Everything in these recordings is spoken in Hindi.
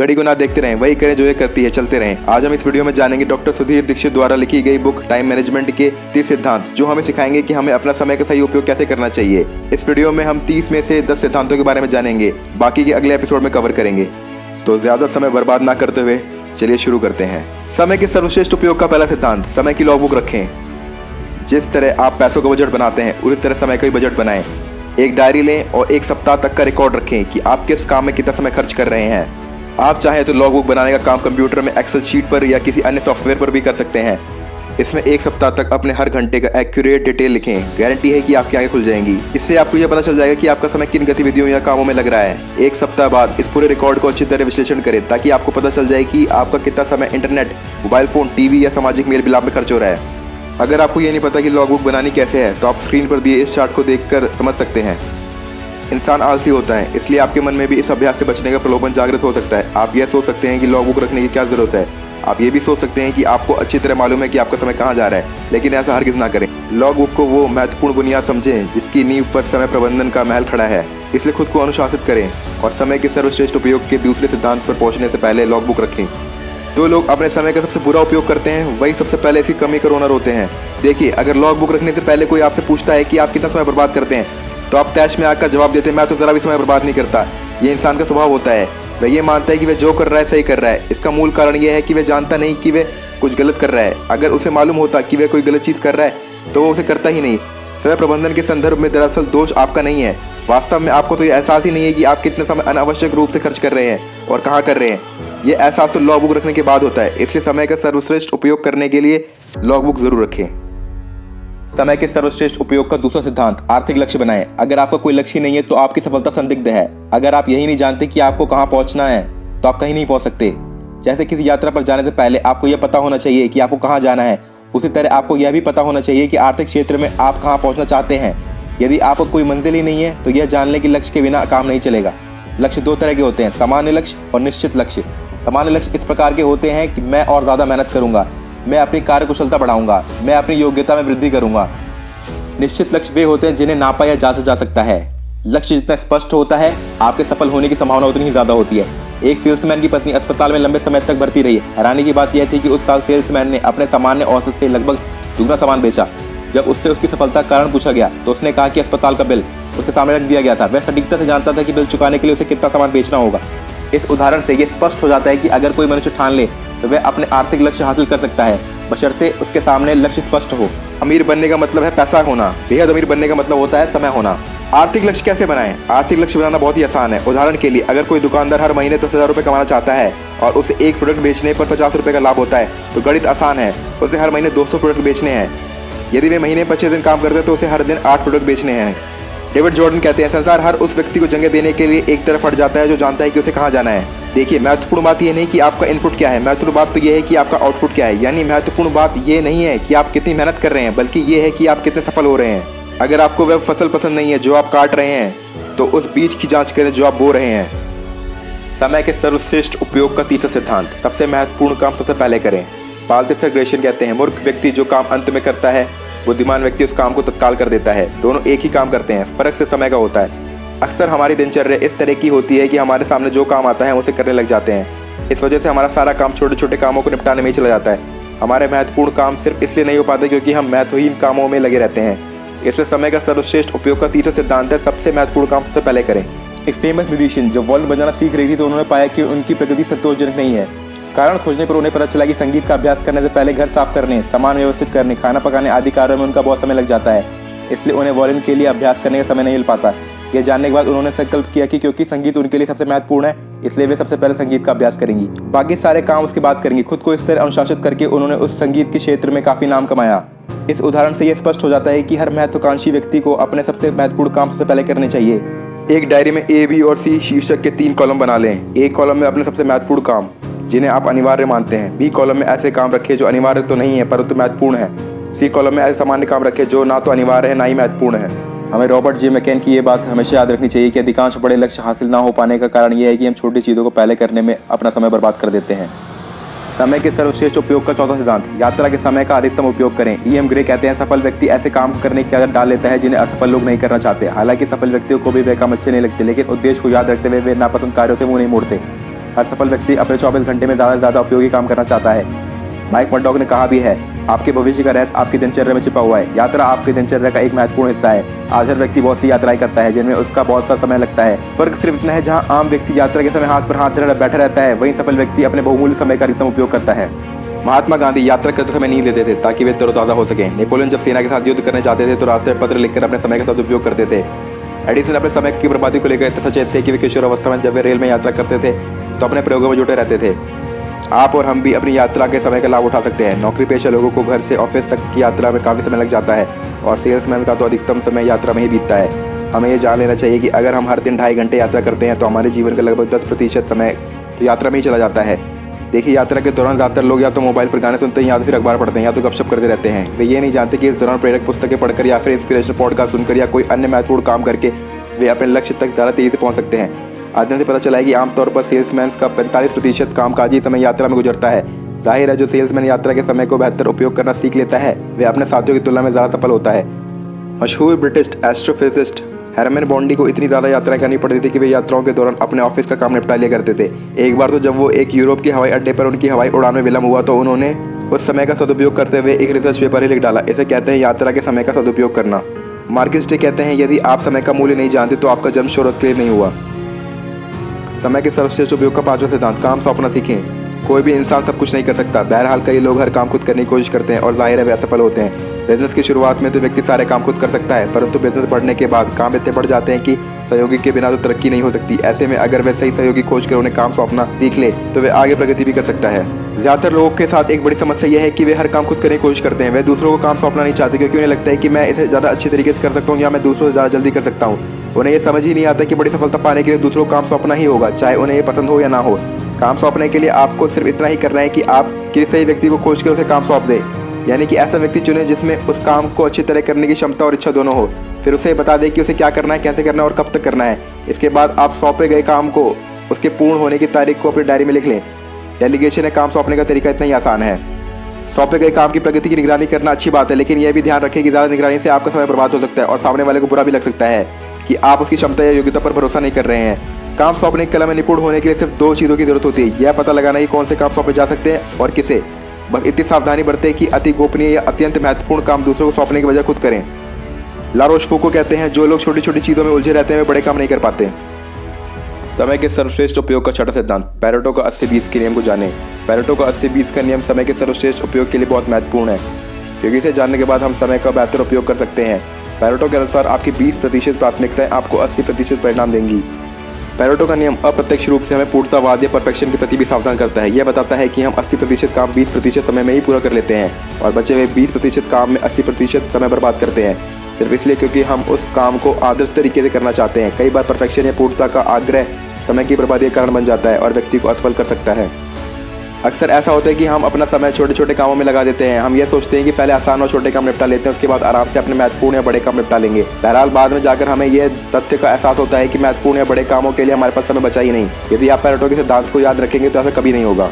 घड़ी को ना देखते रहें, वही करें जो ये करती है, चलते रहें। आज हम इस वीडियो में जानेंगे डॉक्टर सुधीर दीक्षित द्वारा लिखी गई बुक टाइम मैनेजमेंट के 30 सिद्धांत, जो हमें सिखाएंगे कि हमें अपना समय का सही उपयोग कैसे करना चाहिए। इस वीडियो में हम 30 में से 10 सिद्धांतों के बारे में जानेंगे, बाकी के अगले एपिसोड में कवर करेंगे। तो ज्यादा समय बर्बाद ना करते हुए चलिए शुरू करते हैं। समय के सर्वश्रेष्ठ उपयोग का पहला सिद्धांत, समय की लॉगबुक रखें। जिस तरह आप पैसों का बजट बनाते हैं, उसी तरह समय का भी बजट बनाएं। एक डायरी लें और एक सप्ताह तक का रिकॉर्ड रखें कि आप किस काम में कितना समय खर्च कर रहे हैं। आप चाहें तो लॉगबुक बनाने का काम कंप्यूटर में एक्सेल शीट पर या किसी अन्य सॉफ्टवेयर पर भी कर सकते हैं। इसमें एक सप्ताह तक अपने हर घंटे का एक्यूरेट डिटेल लिखें। गारंटी है कि आपकी आंखें खुल जाएंगी। इससे आपको यह पता चल जाएगा कि आपका समय किन गतिविधियों या कामों में लग रहा है। एक सप्ताह बाद इस पूरे रिकॉर्ड को अच्छी तरह विश्लेषण करें, ताकि आपको पता चल जाए कि आपका कितना समय इंटरनेट, मोबाइल फोन, टीवी या सामाजिक मेल मिलाप में खर्च हो रहा है। अगर आपको ये नहीं पता कि लॉगबुक बनानी कैसे है, तो आप स्क्रीन पर दिए इस चार्ट को देखकर समझ सकते हैं। इंसान आलसी होता है, इसलिए आपके मन में भी इस अभ्यास से बचने का प्रलोभन जागृत हो सकता है। आप यह सोच सकते हैं कि लॉगबुक रखने की क्या जरूरत है। आप ये भी सोच सकते हैं कि आपको अच्छी तरह मालूम है कि आपका समय कहाँ जा रहा है, लेकिन ऐसा हरगिज ना करें। लॉगबुक को वो महत्वपूर्ण बुनियाद समझें जिसकी नींव पर समय प्रबंधन का महल खड़ा है। इसलिए खुद को अनुशासित करें और समय के सर्वश्रेष्ठ उपयोग के दूसरे सिद्धांत पर पहुंचने से पहले लॉगबुक रखें। जो लोग अपने समय का सबसे बुरा उपयोग करते हैं, वही सबसे पहले इसकी कमी का ओनर होते हैं। देखिए, अगर लॉगबुक रखने से पहले कोई आपसे पूछता है कि आप कितना समय बर्बाद करते हैं, तो आप तैश में आकर जवाब देते हैं, मैं तो जरा भी समय बर्बाद नहीं करता। ये इंसान का स्वभाव होता है। वह ये मानता है कि वह जो कर रहा है सही कर रहा है। इसका मूल कारण यह है कि वह जानता नहीं कि वह कुछ गलत कर रहा है। अगर उसे मालूम होता कि वह कोई गलत चीज़ कर रहा है, तो वो उसे करता ही नहीं। समय प्रबंधन के संदर्भ में दरअसल दोष आपका नहीं है। वास्तव में आपको तो यह एहसास ही नहीं है कि आप कितने समय अनावश्यक रूप से खर्च कर रहे हैं और कहाँ कर रहे हैं। ये एहसास तो लॉगबुक रखने के बाद होता है। इसलिए समय का सर्वश्रेष्ठ उपयोग करने के लिए लॉगबुक जरूर रखें। समय के सर्वश्रेष्ठ उपयोग का दूसरा सिद्धांत, आर्थिक लक्ष्य बनाएं। अगर आपका कोई लक्ष्य नहीं है, तो आपकी सफलता संदिग्ध है। अगर आप यही नहीं जानते कि आपको कहाँ पहुंचना है, तो आप कहीं नहीं पहुंच सकते। जैसे किसी यात्रा पर जाने से पहले आपको यह पता होना चाहिए कि आपको कहाँ जाना है, उसी तरह आपको यह भी पता होना चाहिए कि आर्थिक क्षेत्र में आप कहाँ पहुंचना चाहते हैं। यदि आपको कोई मंजिल ही नहीं है, तो यह जानने के लक्ष्य के बिना काम नहीं चलेगा। लक्ष्य दो तरह के होते हैं, सामान्य लक्ष्य और निश्चित लक्ष्य। सामान्य लक्ष्य इस प्रकार के होते हैं कि मैं और ज्यादा मेहनत करूंगा, मैं अपनी कार्य कुशलता बढ़ाऊंगा, मैं अपनी योग्यता में वृद्धि करूंगा। निश्चित लक्ष्य वे होते हैं जिन्हें नापा या जांचा जा सकता है। लक्ष्य जितना स्पष्ट होता है, आपके सफल होने की संभावना उतनी ही ज्यादा होती है। एक सेल्समैन की पत्नी अस्पताल में लंबे समय तक भर्ती रही। हैरानी की बात यह थी कि उस साल सेल्समैन ने अपने सामान्य औसत से लगभग दुगना सामान बेचा। जब उससे उसकी सफलता का कारण पूछा गया, तो उसने कहा कि अस्पताल का बिल उसके सामने रख दिया गया था। वह सटीकता से जानता था कि बिल चुकाने के लिए उसे कितना सामान बेचना होगा। इस उदाहरण से यह स्पष्ट हो जाता है कि अगर कोई मनुष्य ठान ले, तो वह अपने आर्थिक लक्ष्य हासिल कर सकता है, बशर्ते उसके सामने लक्ष्य स्पष्ट हो। अमीर बनने का मतलब है पैसा होना, बेहद अमीर बनने का मतलब होता है समय होना। आर्थिक लक्ष्य कैसे बनाएं? आर्थिक लक्ष्य बनाना बहुत ही आसान है। उदाहरण के लिए, अगर कोई दुकानदार हर महीने 10,000 रुपये कमाना चाहता है और उसे एक प्रोडक्ट बेचने पर 50 रुपये का लाभ होता है, तो गणित आसान है। उसे हर महीने 200 प्रोडक्ट बेचने हैं। यदि वे महीने 25 दिन काम करते हैं, तो उसे हर दिन 8 प्रोडक्ट बेचने हैं। डेविड जॉर्डन कहते हैं, संसार हर उस व्यक्ति को जंगें देने के लिए एक तरफ हट जाता है जो जानता है कि उसे कहाँ जाना है। देखिए, महत्वपूर्ण बात यह नहीं कि आपका इनपुट क्या है, महत्वपूर्ण बात तो यह है कि आपका आउटपुट क्या है। यानी महत्वपूर्ण बात यह नहीं है कि आप कितनी मेहनत कर रहे हैं, बल्कि यह है कि आप कितने सफल हो रहे हैं। अगर आपको वह फसल पसंद नहीं है जो आप काट रहे हैं, तो उस बीज की जांच करें जो आप बो रहे हैं। समय के सर्वश्रेष्ठ उपयोग का तीसरा सिद्धांत, सबसे महत्वपूर्ण काम सबसे पहले करें। बाल्थेसर ग्रेशियन कहते हैं, मूर्ख व्यक्ति जो काम अंत में करता है, बुद्धिमान व्यक्ति उस काम को तत्काल कर देता है। दोनों एक ही काम करते हैं, फर्क से समय का होता है। अक्सर हमारी दिनचर्या इस तरह की होती है कि हमारे सामने जो काम आता है उसे करने लग जाते हैं। इस वजह से हमारा सारा काम छोटे छोटे कामों को निपटाने में ही चला जाता है। हमारे महत्वपूर्ण काम सिर्फ इसलिए नहीं हो पाते क्योंकि हम महत्वहीन कामों में लगे रहते हैं। इसलिए समय का सर्वश्रेष्ठ उपयोग का तीसरा सिद्धांत है, सबसे महत्वपूर्ण काम सबसे पहले करें। एक फेमस म्यूजिशियन जब वॉल्यूम बजाना सीख रही थी, तो उन्होंने पाया कि उनकी प्रगति संतोषजनक नहीं है। कारण खोजने पर उन्हें पता चला कि संगीत का अभ्यास करने से पहले घर साफ करने, सामान व्यवस्थित करने, खाना पकाने आदि कार्यों में उनका बहुत समय लग जाता है। इसलिए उन्हें वॉल्यूम के लिए अभ्यास करने का समय नहीं मिल पाता। यह जानने के बाद उन्होंने संकल्प किया कि क्योंकि संगीत उनके लिए सबसे महत्वपूर्ण है, इसलिए वे सबसे पहले संगीत का अभ्यास करेंगी। बाकी सारे काम उसके बाद करेंगी। खुद को इस तरह अनुशासित करके उन्होंने उस संगीत के क्षेत्र में काफी नाम कमाया। इस उदाहरण से यह स्पष्ट हो जाता है कि हर महत्वाकांक्षी व्यक्ति को अपने सबसे महत्वपूर्ण काम सबसे पहले करने चाहिए। एक डायरी में ए, बी और सी शीर्षक के 3 कॉलम बना लें। ए कॉलम में अपने सबसे महत्वपूर्ण काम, जिन्हें आप अनिवार्य मानते हैं। बी कॉलम में ऐसे काम रखें जो अनिवार्य तो नहीं है परंतु महत्वपूर्ण है। सी कॉलम में ऐसे सामान्य काम रखें जो ना तो अनिवार्य है ना ही महत्वपूर्ण है। हमें रॉबर्ट जी मैकेन की ये बात हमेशा याद रखनी चाहिए कि अधिकांश बड़े लक्ष्य हासिल ना हो पाने का कारण यह है कि हम छोटी चीज़ों को पहले करने में अपना समय बर्बाद कर देते हैं। समय के सर्वश्रेष्ठ उपयोग का चौथा सिद्धांत, यात्रा के समय का अधिकतम उपयोग करें। ई.एम. ग्रे कहते हैं, सफल व्यक्ति ऐसे काम करने की आदत डाल लेता है जिन्हें असफल लोग नहीं करना चाहते। हालांकि सफल व्यक्तियों को भी वे काम अच्छे नहीं लगते, लेकिन उद्देश्य को याद रखते हुए वे नापसंद कार्यों से मुंह नहीं मोड़ते। हर सफल व्यक्ति अपने 24 घंटे में ज़्यादा से ज़्यादा उपयोगी काम करना चाहता है। माइक मर्डॉक ने कहा भी है, आपके भविष्य का रहस्य आपकी दिनचर्या में छिपा हुआ है। यात्रा आपकी दिनचर्या का एक महत्वपूर्ण हिस्सा है। आज हर व्यक्ति बहुत सी यात्राएं करता है जिनमें उसका बहुत सा समय लगता है। फर्क सिर्फ इतना है, जहां आम व्यक्ति यात्रा के समय हाथ पर हाथ धरे बैठा रहता है, वहीं सफल व्यक्ति अपने बहुमूल्य समय का अधिकतम उपयोग करता है। महात्मा गांधी यात्रा करते समय नींद लेते थे ताकि वे तरोताजा हो सकें। नेपोलियन जब सेना के साथ युद्ध करने जाते थे तो रास्ते में पत्र लिखकर अपने समय का सदुपयोग करते थे। एडिसन अपने समय की बर्बादी को लेकर इतने सचेत थे कि वे किशोर अवस्था में जब वे रेल में यात्रा करते थे तो अपने प्रयोगों में जुटे रहते थे। आप और हम भी अपनी यात्रा के समय का लाभ उठा सकते हैं। नौकरी पेशा लोगों को घर से ऑफिस तक की यात्रा में काफ़ी समय लग जाता है और सेल्समैन का तो अधिकतम समय यात्रा में ही बीतता है। हमें ये जान लेना चाहिए कि अगर हम हर दिन 2.5 घंटे यात्रा करते हैं तो हमारे जीवन का लगभग 10% समय तो यात्रा में ही चला जाता है। देखिए, यात्रा के दौरान ज़्यादातर लोग या तो मोबाइल पर गाने सुनते हैं या तो फिर अखबार पढ़ते हैं या तो गपशप करते रहते हैं। वे ये नहीं जानते कि इस दौरान प्रेरक पुस्तकें पढ़कर या फिर इंस्पिरेशनल पॉडकास्ट सुनकर या कोई अन्य महत्वपूर्ण काम करके वे अपने लक्ष्य तक ज़्यादा तेज़ी से पहुंच सकते हैं। अध्ययन से पता चला है कि आमतौर पर सेल्समैन का 45% कामकाजी समय यात्रा में गुजरता है। जाहिर है, जो सेल्समैन यात्रा के समय को बेहतर उपयोग करना सीख लेता है वे अपने साथियों की तुलना में ज़्यादा सफल होता है। मशहूर ब्रिटिश एस्ट्रोफिजिस्ट हेरमैन बॉन्डी को इतनी ज़्यादा यात्राएं करनी पड़ती थी कि वे यात्राओं के दौरान अपने ऑफिस का काम निपटा लिया करते थे। एक बार तो जब वो एक यूरोप के हवाई अड्डे पर उनकी हवाई उड़ान में विलम्ब हुआ तो उन्होंने उस समय का सदुपयोग करते हुए एक रिसर्च पेपर ही लिख डाला। इसे कहते हैं यात्रा के समय का सदुपयोग करना। मार्किस डे कहते हैं, यदि आप समय का मूल्य नहीं जानते तो आपका जन्म शोहरत के लिए नहीं हुआ। समय के सर्वश्रेष्ठ उपयोग का 5वां सिद्धांत, काम सौंपना सीखें। कोई भी इंसान सब कुछ नहीं कर सकता। बहरहाल कई लोग हर काम खुद करने की कोशिश करते हैं और जाहिर है वे असफल होते हैं। बिजनेस की शुरुआत में तो व्यक्ति सारे काम खुद कर सकता है, परंतु बिजनेस बढ़ने के बाद काम इतने बढ़ जाते हैं कि सहयोगी के बिना तो तरक्की नहीं हो सकती। ऐसे में अगर वे सही सहयोगी खोज कर उन्हें काम सौंपना सीख ले तो वे आगे प्रगति भी कर सकता है। ज़्यादातर लोगों के साथ एक बड़ी समस्या यह है कि वे हर काम खुद करने की कोशिश करते हैं। वे दूसरों को काम सौंपना नहीं चाहते क्योंकि उन्हें लगता है कि मैं इसे ज़्यादा अच्छे तरीके से कर सकता हूँ या मैं दूसरों से ज़्यादा जल्दी कर सकता हूँ। उन्हें यह समझ ही नहीं आता कि बड़ी सफलता पाने के लिए दूसरों को काम सौंपना ही होगा, चाहे उन्हें ये पसंद हो या ना हो। काम सौंपने के लिए आपको सिर्फ इतना ही करना है कि आप किसी सही व्यक्ति को खोज कर उसे काम सौंप दें, यानी कि ऐसा व्यक्ति चुनें जिसमें उस काम को अच्छी तरह करने की क्षमता और इच्छा दोनों हो। फिर उसे बता दें कि उसे क्या करना है, कैसे करना है और कब तक करना है। इसके बाद आप सौंपे गए काम को उसके पूर्ण होने की तारीख को अपनी डायरी में लिख लें। डेलीगेशन है, काम सौंपने का तरीका इतना ही आसान है। सौंपे गए काम की प्रगति की निगरानी करना अच्छी बात है, लेकिन यह भी ध्यान रखें कि ज़्यादा निगरानी से आपका समय बर्बाद हो सकता है और सामने वाले को बुरा भी लग सकता है कि आप उसकी क्षमता या योग्यता पर भरोसा नहीं कर रहे हैं। काम सौंपने की कला में निपुण होने के लिए सिर्फ 2 चीज़ों की जरूरत होती है, यह पता लगाना कि कौन से काम सौंपे जा सकते हैं और किसे। बस इतनी सावधानी बरतें कि अति गोपनीय या अत्यंत महत्वपूर्ण काम दूसरों को सौंपने की वजह खुद करें। ला रोशफोको कहते हैं, जो लोग छोटी छोटी चीज़ों में उलझे रहते हैं वे बड़े काम नहीं कर पाते। समय के सर्वश्रेष्ठ उपयोग का 6वां सिद्धांत, पैरेटो का 80-20 के नियम को जानें। पैरेटो का 80-20 का नियम समय के सर्वश्रेष्ठ उपयोग के लिए बहुत महत्वपूर्ण है, क्योंकि इसे जानने के बाद हम समय का बेहतर उपयोग कर सकते हैं। पैरेटो के अनुसार आपकी 20% प्राथमिकताएं आपको 80% परिणाम देंगी। पैरेटो का नियम अप्रत्यक्ष रूप से हमें पूर्णतावाद या परफेक्शन के प्रति भी सावधान करता है। यह बताता है कि हम 80% काम 20% समय में ही पूरा कर लेते हैं और बचे हुए 20% काम में 80% समय बर्बाद करते हैं, सिर्फ इसलिए क्योंकि हम उस काम को आदर्श तरीके से करना चाहते हैं। कई बार परफेक्शन या पूर्णता का आग्रह समय की बर्बादी का कारण बन जाता है और व्यक्ति को असफल कर सकता है। अक्सर ऐसा होता है कि हम अपना समय छोटे छोटे कामों में लगा देते हैं। हम ये सोचते हैं कि पहले आसान और छोटे काम निपटा लेते हैं, उसके बाद आराम से अपने महत्वपूर्ण या बड़े काम निपटा लेंगे। बहरहाल बाद में जाकर हमें यह तथ्य का एहसास होता है कि महत्वपूर्ण या बड़े कामों के लिए हमारे पास समय बचा ही नहीं। यदि आप पैरेटो के सिद्धांत को याद रखेंगे तो ऐसा कभी नहीं होगा।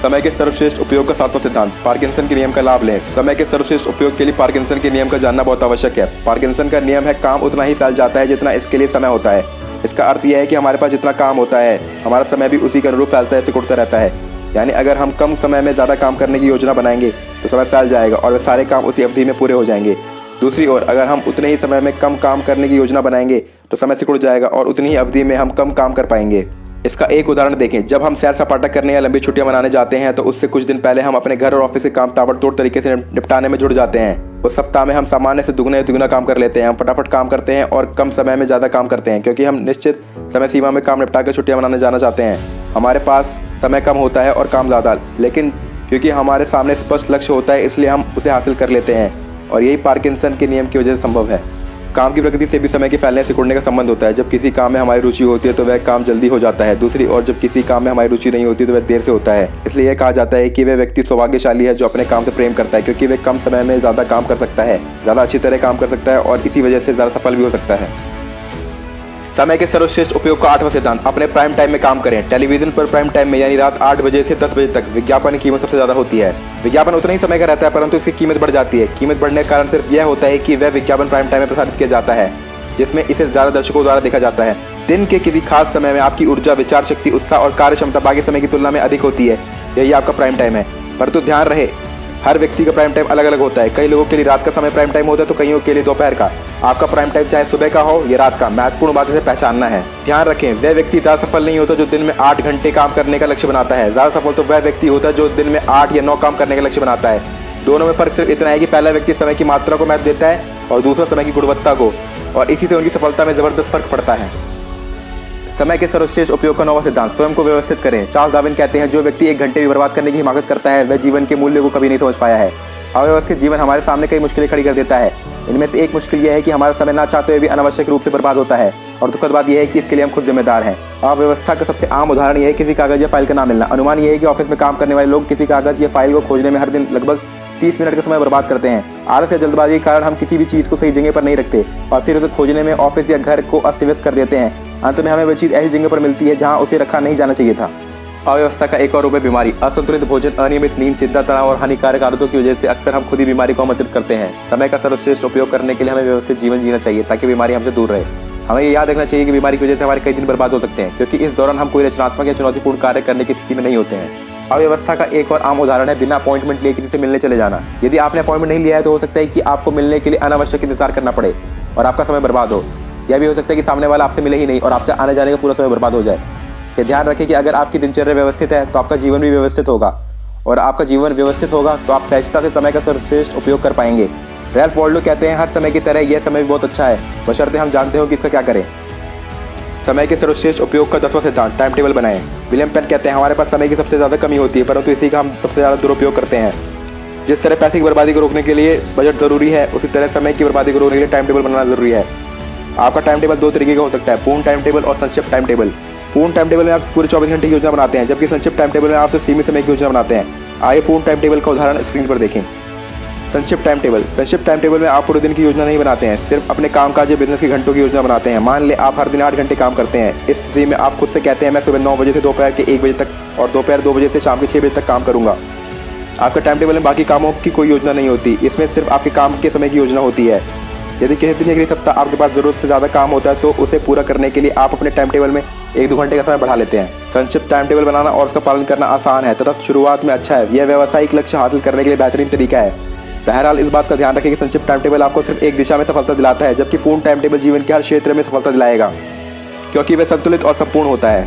समय के सर्वश्रेष्ठ उपयोग का 7वां सिद्धांत, पार्किंसन के नियम का लाभ लें। समय के सर्वश्रेष्ठ उपयोग के लिए पार्किंसन के नियम का जानना बहुत आवश्यक है। पार्किंसन का नियम है, काम उतना ही फैल जाता है जितना इसके लिए समय होता है। इसका अर्थ यह है कि हमारे पास जितना काम होता है हमारा समय भी उसी के अनुरूप फैलता है, सिकुड़ता रहता है। यानी अगर हम कम समय में ज़्यादा काम करने की योजना बनाएंगे तो समय फैल जाएगा और वे सारे काम उसी अवधि में पूरे हो जाएंगे। दूसरी ओर अगर हम उतने ही समय में कम काम करने की योजना बनाएंगे तो समय सिकुड़ जाएगा और उतनी ही अवधि में हम कम काम कर पाएंगे। इसका एक उदाहरण देखें, जब हम सैर सपाटा करने या लंबी छुट्टियां मनाने जाते हैं तो उससे कुछ दिन पहले हम अपने घर और ऑफिस के काम ताबड़तोड़ तरीके से निपटाने में जुट जाते हैं। उस सप्ताह में हम सामान्य से दुगना या तिगुना काम कर लेते हैं। हम फटाफट काम करते हैं और कम समय में ज़्यादा काम करते हैं क्योंकि हम निश्चित समय सीमा में काम निपटा कर छुट्टियां मनाने जाना चाहते हैं। हमारे पास समय कम होता है और काम ज़्यादा, लेकिन क्योंकि हमारे सामने स्पष्ट लक्ष्य होता है इसलिए हम उसे हासिल कर लेते हैं और यही पार्किंसन के नियम की वजह से संभव है। काम की प्रगति से भी समय के फैलने सिकुड़ने का संबंध होता है। जब किसी काम में हमारी रुचि होती है तो वह काम जल्दी हो जाता है। दूसरी ओर जब किसी काम में हमारी रुचि नहीं होती तो वह देर से होता है। इसलिए यह कहा जाता है कि वह व्यक्ति सौभाग्यशाली है जो अपने काम से प्रेम करता है, क्योंकि वह कम समय में ज़्यादा काम कर सकता है, ज़्यादा अच्छी तरह काम कर सकता है और इसी वजह से ज़्यादा सफल भी हो सकता है। समय के सर्वश्रेष्ठ उपयोग का 8वां सिद्धांत, अपने प्राइम टाइम में काम करें। टेलीविजन पर प्राइम टाइम में यानी रात 8 बजे से 10 बजे तक विज्ञापन की कीमत सबसे ज़्यादा होती है। विज्ञापन उतना ही समय का रहता है परंतु इसकी कीमत बढ़ जाती है। कीमत बढ़ने का कारण सिर्फ यह होता है कि वह विज्ञापन प्राइम टाइम में प्रसारित किया जाता है जिसमें इसे ज़्यादा दर्शकों द्वारा देखा जाता है। दिन के किसी खास समय में आपकी ऊर्जा, विचार शक्ति, उत्साह और कार्य क्षमता बाकी समय की तुलना में अधिक होती है। यही आपका प्राइम टाइम है। परंतु ध्यान रहे, हर व्यक्ति का प्राइम टाइम अलग अलग होता है। कई लोगों के लिए रात का समय प्राइम टाइम होता है तो कईयों के लिए दोपहर का। आपका प्राइम टाइम चाहे सुबह का हो या रात का, महत्वपूर्ण बात इसे पहचानना है। ध्यान रखें, वह व्यक्ति ज्यादा सफल नहीं होता जो दिन में 8 घंटे काम करने का लक्ष्य बनाता है। ज्यादा सफल तो वह व्यक्ति होता है जो दिन में 8 या 9 काम करने का लक्ष्य बनाता है। दोनों में फर्क सिर्फ इतना है कि पहला व्यक्ति समय की मात्रा को महत्व देता है और दूसरा समय की गुणवत्ता को, और इसी से उनकी सफलता में जबरदस्त फर्क पड़ता है। समय के सर्वश्रेष्ठ उपयोग का 9वां सिद्धांत, स्वयं को व्यवस्थित करें। चार्ल्स डार्विन कहते हैं, जो व्यक्ति 1 घंटे भी बर्बाद करने की हिम्मत करता है वह जीवन के मूल्य को कभी नहीं समझ पाया है। अव्यवस्थित जीवन हमारे सामने कई मुश्किलें खड़ी कर देता है। इनमें से एक मुश्किल यह है कि हमारा समय ना चाहते हुए भी अनावश्यक रूप से बर्बाद होता है, और दुखद बात यह है कि इसके लिए हम खुद जिम्मेदार हैं। अव्यवस्था का सबसे आम उदाहरण यह है किसी कागज या फाइल का ना मिलना। अनुमान यह है कि ऑफिस में काम करने वाले लोग किसी कागज या फाइल को खोजने में हर दिन लगभग 30 मिनट का समय बर्बाद करते हैं। आलस या जल्दबाजी के कारण हम किसी भी चीज़ को सही जगह पर नहीं रखते और फिर उसे खोजने में ऑफिस या घर को अस्त व्यस्त कर देते हैं। अंत में हमें वह चीज़ ऐसी जगह पर मिलती है जहां उसे रखा नहीं जाना चाहिए था। अव्यवस्था का एक और रूप है बीमारी। असंतुलित भोजन, अनियमित नींद, चिंता, तनाव और हानिकारक आदतों की वजह से अक्सर हम खुद ही बीमारी को आमंत्रित करते हैं। समय का सर्वश्रेष्ठ उपयोग करने के लिए हमें व्यवस्थित जीवन जीना चाहिए ताकि बीमारी हमसे दूर रहे। हमें ये याद रखना चाहिए कि बीमारी की वजह से हमारे कई दिन बर्बाद हो सकते हैं, क्योंकि इस दौरान हम कोई रचनात्मक या चुनौतीपूर्ण कार्य करने की स्थिति में नहीं होते हैं। अव्यवस्था का एक और आम उदाहरण है बिना अपॉइंटमेंट लिए किसी से मिलने चले जाना। यदि आपने अपॉइंटमेंट नहीं लिया है तो हो सकता है कि आपको मिलने के लिए अनावश्यक इंतजार करना पड़े और आपका समय बर्बाद हो। यह भी हो सकता है कि सामने वाला आपसे मिले ही नहीं और आपका आने जाने का पूरा समय बर्बाद हो जाए। ये ध्यान रखें कि अगर आपकी दिनचर्या व्यवस्थित है तो आपका जीवन भी व्यवस्थित होगा, और आपका जीवन व्यवस्थित होगा तो आप सहजता से समय का सर्वश्रेष्ठ उपयोग कर पाएंगे। रैल्फ वॉल्डो कहते हैं, हर समय की तरह यह समय भी बहुत अच्छा है, बशर्ते हम जानते हो कि इसका क्या करें। समय के सर्वश्रेष्ठ उपयोग का 10वां सिद्धांत, टाइम टेबल बनाएं। विलियम पेन कहते हैं, हमारे पास समय की सबसे ज़्यादा कमी होती है परंतु इसी का हम सबसे ज़्यादा दुरुपयोग करते हैं। जिस तरह पैसे की बर्बादी को रोकने के लिए बजट जरूरी है, उसी तरह समय की बर्बादी को रोकने के लिए टाइम टेबल बनाना जरूरी है। आपका टाइम टेबल 2 तरीके का हो सकता है, पूर्ण टाइम टेबल और संक्षिप्त टाइम टेबल। पूर्ण टाइम टेबल में आप पूरे 24 घंटे की योजना बनाते हैं, जबकि संक्षिप्त टाइम टेबल में आप सिर्फ सीमित समय की योजना बनाते हैं। आइए पूर्ण टाइम टेबल का उदाहरण स्क्रीन पर देखें। संक्षिप्त टाइम टेबल। संक्षिप्त टाइम टेबल में आप पूरे दिन की योजना नहीं बनाते हैं, सिर्फ अपने कामकाज या बिजनेस के घंटों की योजना बनाते हैं। मान लें आप हर दिन 8 घंटे काम करते हैं। इस स्थिति में आप खुद से कहते हैं, मैं सुबह 9 बजे से दोपहर के 1 बजे तक और दोपहर 2 बजे से शाम के 6 बजे तक काम करूंगा। आपका टाइम टेबल में बाकी कामों की कोई योजना नहीं होती, इसमें सिर्फ आपके काम के समय की योजना होती है। यदि किसी दिन या किसी सप्ताह आपके पास जरूरत से ज़्यादा काम होता है तो उसे पूरा करने के लिए आप अपने टाइम टेबल में 1-2 घंटे का समय बढ़ा लेते हैं। संक्षिप्त टाइम टेबल बनाना और उसका पालन करना आसान है तथा शुरुआत में अच्छा है। यह व्यावसायिक लक्ष्य हासिल करने के लिए बेहतरीन तरीका है। बहरहाल इस बात का ध्यान रखें कि संक्षिप्त टाइम टेबल आपको सिर्फ एक दिशा में सफलता दिलाता है, जबकि पूर्ण टाइम टेबल जीवन के हर क्षेत्र में सफलता दिलाएगा, क्योंकि वह संतुलित और संपूर्ण होता है।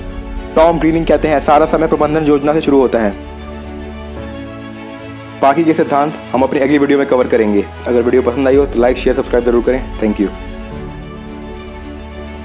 टॉम ग्रीनिंग कहते हैं, सारा समय प्रबंधन योजना से शुरू होता है। बाकी के सिद्धांत हम अपनी अगली वीडियो में कवर करेंगे। अगर वीडियो पसंद आई हो तो लाइक, शेयर, सब्सक्राइब जरूर करें। Thank you.